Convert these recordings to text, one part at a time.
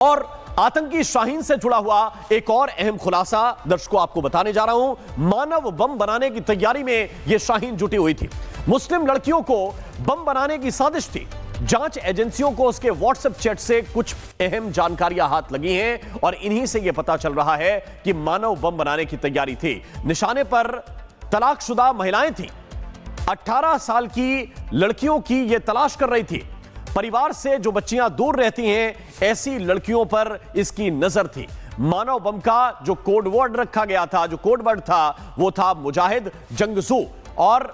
और आतंकी शाहीन से जुड़ा हुआ एक और अहम खुलासा दर्शकों आपको बताने जा रहा हूं। मानव बम बनाने की तैयारी में यह शाहीन जुटी हुई थी। मुस्लिम लड़कियों को बम बनाने की साजिश थी। जांच एजेंसियों को उसके व्हाट्सएप चैट से कुछ अहम जानकारियां हाथ लगी हैं और इन्हीं से यह पता चल रहा है कि मानव बम बनाने की तैयारी थी। निशाने पर तलाकशुदा महिलाएं थी। 18 साल की लड़कियों की यह तलाश कर रही थी। परिवार से जो बच्चियां दूर रहती हैं, ऐसी लड़कियों पर इसकी नजर थी। मानव बम का जो कोड वर्ड रखा गया था, जो कोड वर्ड था, वो था मुजाहिद जंगजू। और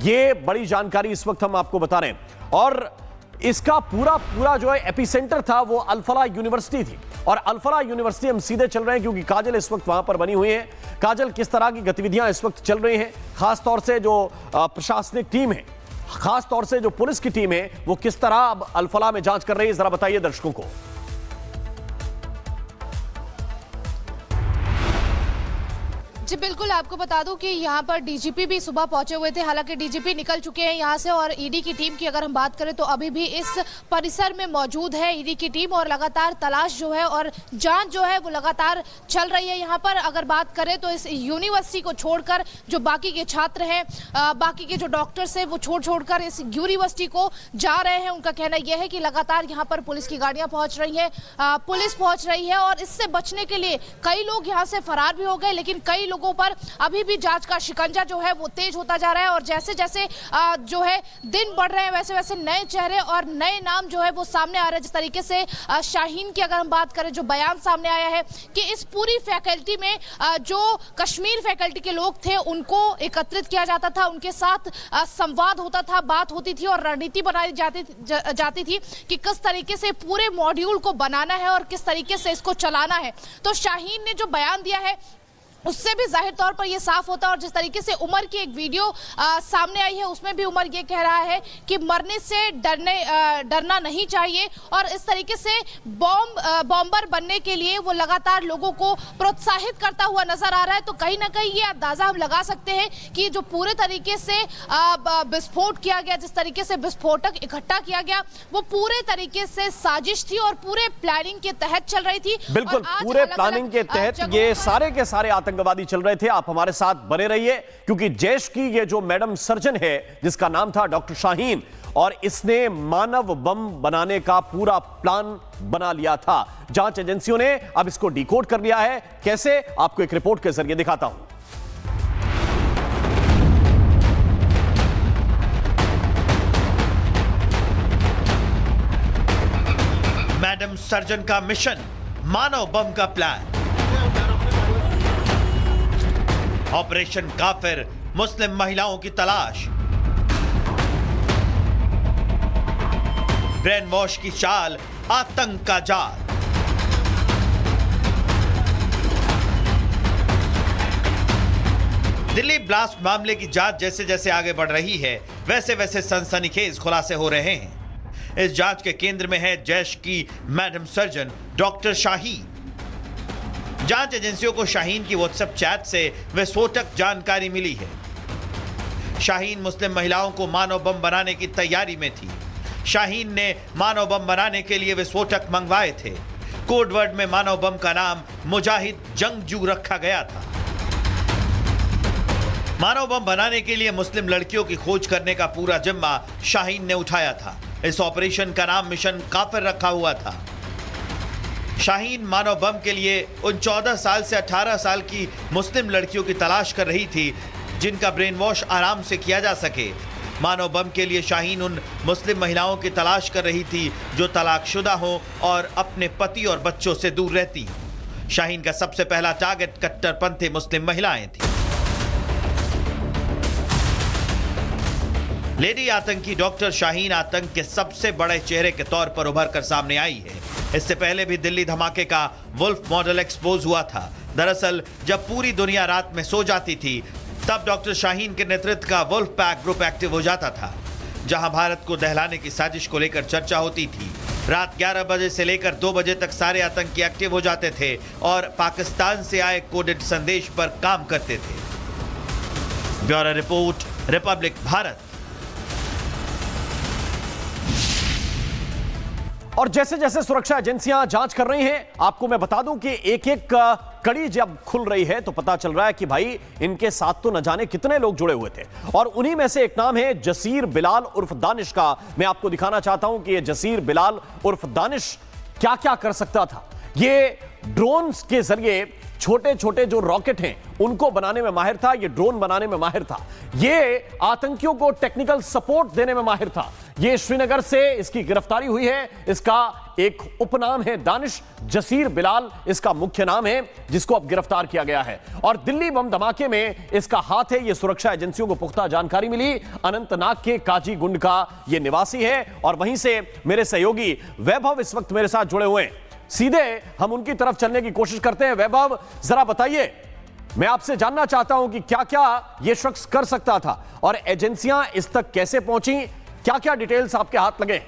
ये बड़ी जानकारी इस वक्त हम आपको बता रहे हैं। और इसका पूरा जो है एपिसेंटर था वो अल-फलाह यूनिवर्सिटी थी। और अल-फलाह यूनिवर्सिटी हम सीधे चल रहे हैं क्योंकि काजल इस वक्त वहां पर बनी हुई है। काजल, किस तरह की गतिविधियां इस वक्त चल रही हैं, खासतौर से जो प्रशासनिक टीम है, खास तौर से जो पुलिस की टीम है, वो किस तरह अब अल-फलाह में जांच कर रही है, जरा बताइए दर्शकों को। जी बिल्कुल, आपको बता दूं कि यहाँ पर डीजीपी भी सुबह पहुंचे हुए थे। हालांकि डीजीपी निकल चुके हैं यहाँ से और ईडी की टीम की अगर हम बात करें तो अभी भी इस परिसर में मौजूद है ईडी की टीम और लगातार तलाश जो है और जांच जो है वो लगातार चल रही है। यहाँ पर अगर बात करें तो इस यूनिवर्सिटी को छोड़कर जो बाकी के छात्र हैं, बाकी के जो डॉक्टर्स हैं, वो छोड़ इस यूनिवर्सिटी को जा रहे हैं। उनका कहना यह है कि लगातार यहाँ पर पुलिस की गाड़ियाँ पहुँच रही है, पुलिस पहुँच रही है और इससे बचने के लिए कई लोग यहाँ से फरार भी हो गए, लेकिन कई लोगों पर अभी भी जांच का शिकंजा जो है वो तेज होता जा रहा है। और जैसे जैसे जो है दिन बढ़ रहे हैं, वैसे वैसे नए चेहरे और नए नाम जो है वो सामने आ रहे हैं। जिस तरीके से शाहीन की अगर हम बात करें, जो बयान सामने आया है कि इस पूरी फैकल्टी में जो कश्मीर फैकल्टी के लोग थे उनको एकत्रित किया जाता था, उनके साथ संवाद होता था, बात होती थी और रणनीति बनाई जाती थी कि किस तरीके से पूरे मॉड्यूल को बनाना है और किस तरीके से इसको चलाना है। तो शाहीन ने जो बयान दिया है उससे भी जाहिर तौर पर यह साफ होता है। और जिस तरीके से उमर की एक वीडियो सामने आई है उसमें भी उमर ये कह रहा है कि मरने से डरना नहीं चाहिए और इस तरीके से बॉम्बर बनने के लिए वो लगातार लोगों को प्रोत्साहित करता हुआ नजर आ रहा है। तो कहीं ना कहीं ये अंदाजा हम लगा सकते हैं कि जो पूरे तरीके से विस्फोट किया गया, जिस तरीके से विस्फोटक इकट्ठा किया गया, वो पूरे तरीके से साजिश थी और पूरे प्लानिंग के तहत चल रही थी। बिल्कुल, पूरे प्लानिंग के तहत ये सारे के सारे आतंकवादी चल रहे थे। आप हमारे साथ बने रहिए क्योंकि जैश की ये जो मैडम सर्जन है जिसका नाम था डॉक्टर शाहीन, और इसने मानव बम बनाने का पूरा प्लान बना लिया था। जांच एजेंसियों ने अब इसको डिकोड कर लिया है। कैसे, आपको एक रिपोर्ट के जरिए दिखाता हूं। मैडम सर्जन का मिशन, मानव बम का प्लान। ऑपरेशन काफिर, मुस्लिम महिलाओं की तलाश। ब्रेन वॉश की चाल, आतंक का जाल। दिल्ली ब्लास्ट मामले की जांच जैसे जैसे आगे बढ़ रही है, वैसे वैसे सनसनीखेज खुलासे हो रहे हैं। इस जांच के केंद्र में है जैश की मैडम सर्जन डॉक्टर शाहीन। जांच एजेंसियों को शाहीन की व्हाट्सएप चैट से विस्फोटक जानकारी मिली है। शाहीन मुस्लिम महिलाओं को मानव बम बनाने की तैयारी में थी। शाहीन ने मानव बम बनाने के लिए विस्फोटक मंगवाए थे। कोड वर्ड में मानव बम का नाम मुजाहिद जंगजू रखा गया था। मानव बम बनाने के लिए मुस्लिम लड़कियों की खोज करने का पूरा जिम्मा शाहीन ने उठाया था। इस ऑपरेशन का नाम मिशन काफिर रखा हुआ था। शाहीन मानव बम के लिए उन 14 साल से 18 साल की मुस्लिम लड़कियों की तलाश कर रही थी जिनका ब्रेन वॉश आराम से किया जा सके। मानव बम के लिए शाहीन उन मुस्लिम महिलाओं की तलाश कर रही थी जो तलाकशुदा हों और अपने पति और बच्चों से दूर रहती हों। शाहीन का सबसे पहला टारगेट कट्टरपंथी मुस्लिम महिलाएं थी। लेडी आतंकी डॉक्टर शाहीन आतंक के सबसे बड़े चेहरे के तौर पर उभर कर सामने आई है। इससे पहले भी दिल्ली धमाके का वुल्फ मॉडल एक्सपोज हुआ था। दरअसल जब पूरी दुनिया रात में सो जाती थी तब डॉक्टर शाहीन के नेतृत्व का वुल्फ पैक ग्रुप एक्टिव हो जाता था। जहां भारत को दहलाने की साजिश को लेकर चर्चा होती थी। रात 11 बजे से लेकर 2 बजे तक सारे आतंकी एक्टिव हो जाते थे और पाकिस्तान से आए कोडेड संदेश पर काम करते थे। Bureau report, Republic Bharat. और जैसे जैसे सुरक्षा एजेंसियां जांच कर रही हैं, आपको मैं बता दूं कि एक एक कड़ी जब खुल रही है तो पता चल रहा है कि भाई इनके साथ तो न जाने कितने लोग जुड़े हुए थे। और उन्हीं में से एक नाम है जसीर बिलाल उर्फ दानिश का। मैं आपको दिखाना चाहता हूं कि ये जसीर बिलाल उर्फ दानिश क्या क्या कर सकता था। ये ड्रोन के जरिए छोटे छोटे जो रॉकेट हैं उनको बनाने में माहिर था, ये ड्रोन बनाने में माहिर था, ये आतंकियों को टेक्निकल सपोर्ट देने में माहिर था। ये श्रीनगर से इसकी गिरफ्तारी हुई है। इसका एक उपनाम है दानिश, जसीर बिलाल इसका मुख्य नाम है, जिसको अब गिरफ्तार किया गया है। और दिल्ली बम धमाके में इसका हाथ है, ये सुरक्षा एजेंसियों को पुख्ता जानकारी मिली। अनंतनाग के काजीगुंड का ये निवासी है। और वहीं से मेरे सहयोगी वैभव इस वक्त मेरे साथ जुड़े हुए हैं। सीधे हम उनकी तरफ चलने की कोशिश करते हैं। वैभव, जरा बताइए, मैं आपसे जानना चाहता हूं कि क्या क्या यह शख्स कर सकता था और एजेंसियां इस तक कैसे पहुंची, क्या क्या डिटेल्स आपके हाथ लगे?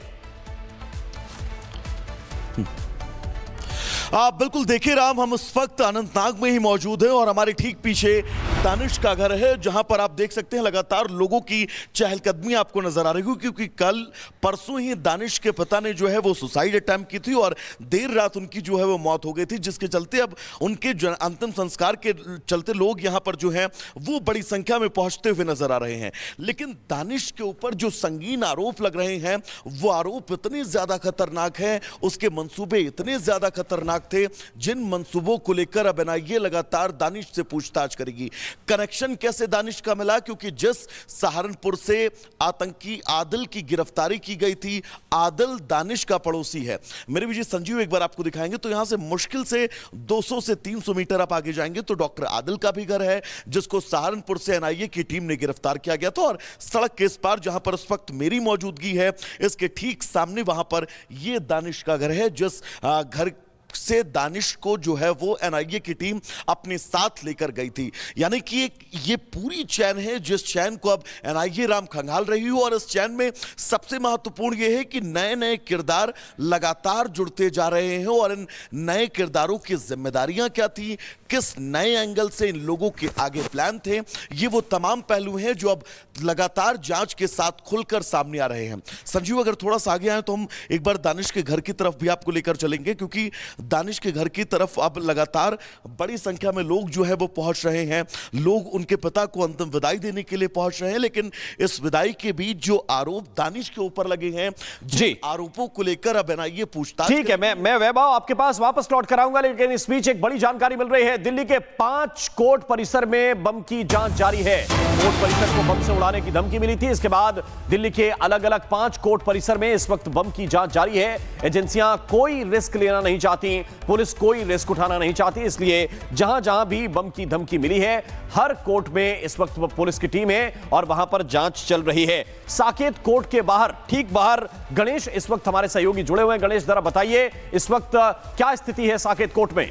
बिल्कुल, देखिए राम, हम इस वक्त अनंतनाग में ही मौजूद हैं और हमारे ठीक पीछे दानिश का घर है, जहां पर आप देख सकते हैं लगातार लोगों की चहलकदमी आपको नजर आ रही है, क्योंकि कल परसों ही दानिश के पिता ने जो है वो सुसाइड अटेम्प्ट की थी और देर रात उनकी जो है वो मौत हो गई थी, जिसके चलते अब उनके अंतिम संस्कार के चलते लोग यहां पर जो है वो बड़ी संख्या में पहुंचते हुए नजर आ रहे हैं। लेकिन दानिश के ऊपर जो संगीन आरोप लग रहे हैं वो आरोप इतने ज्यादा खतरनाक है, उसके मंसूबे इतने ज्यादा खतरनाक थे, जिन मंसूबों को लेकर अब एनआईए लगातार दानिश से पूछताछ करेगी। कनेक्शन कैसे दानिश का मिला? क्योंकि जिस सहारनपुर से आतंकी आदिल की गिरफ्तारी की गई थी, आदिल दानिश का पड़ोसी है। मेरे विजय संजीव एक बार आपको दिखाएंगे तो यहां से मुश्किल से 200 से 300 मीटर आप आगे जाएंगे तो डॉक्टर आदिल का भी घर है, जिसको सहारनपुर से एनआईए की टीम ने गिरफ्तार किया गया था। और सड़क के इस पार जहां पर इस वक्त मेरी मौजूदगी है, इसके ठीक सामने वहां पर यह दानिश का घर है, जिस घर से दानिश को जो है वो एनआईए की टीम अपने साथ लेकर गई थी। यानी कि ये पूरी चैन है जिस चैन को अब एनआईए राम खंगाल रही हो। और इस चैन में सबसे महत्वपूर्ण यह है कि नए नए किरदार लगातार जुड़ते जा रहे हैं और इन नए किरदारों की जिम्मेदारियां क्या थी, किस नए एंगल से इन लोगों के आगे प्लान थे, ये वो तमाम पहलू हैं जो अब लगातार जांच के साथ खुलकर सामने आ रहे हैं। संजीव, अगर थोड़ा सा आगे आए तो हम एक बार दानिश के घर की तरफ भी आपको लेकर चलेंगे, क्योंकि दानिश के घर की तरफ अब लगातार बड़ी संख्या में लोग जो है वो पहुंच रहे हैं। लोग उनके पिता को अंतिम विदाई देने के लिए पहुंच रहे हैं। लेकिन इस विदाई के बीच जो आरोप दानिश के ऊपर लगे हैं, जी आरोपों को लेकर अब एनआईए पूछताछ। ठीक है, मैं वैभव आपके पास वापस लौट कर आऊंगा, लेकिन इस बीच एक बड़ी जानकारी मिल रही है। दिल्ली के 5 कोर्ट परिसर में बम की जांच जारी है। कोर्ट परिसर को बम से उड़ाने की धमकी मिली थी। इसके बाद दिल्ली के अलग अलग 5 कोर्ट परिसर में इस वक्त बम की जांच जारी है। एजेंसियां कोई रिस्क लेना नहीं चाहती, पुलिस कोई रिस्क उठाना नहीं चाहती, इसलिए जहां जहां भी बम की धमकी मिली है, हर कोर्ट में इस वक्त पुलिस की टीम है और वहां पर जांच चल रही है। साकेत कोर्ट के बाहर, ठीक बाहर गणेश इस वक्त हमारे सहयोगी जुड़े हुए हैं। गणेश, जरा बताइए इस वक्त क्या स्थिति है साकेत कोर्ट में?